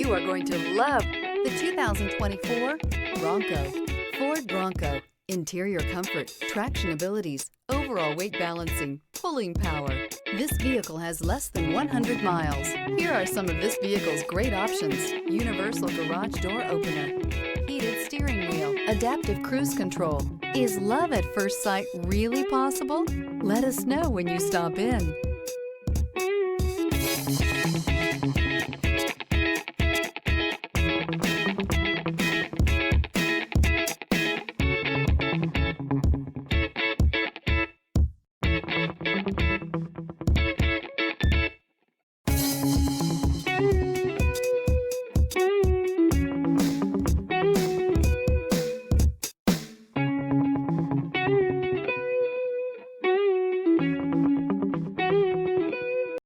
You are going to love the 2024 Bronco. Ford Bronco. Interior comfort, traction abilities, overall weight balancing, pulling power. This vehicle has less than 100 miles. Here are some of this vehicle's great options: universal garage door opener, heated steering wheel, adaptive cruise control. Is love at first sight really possible? Let us know when you stop in.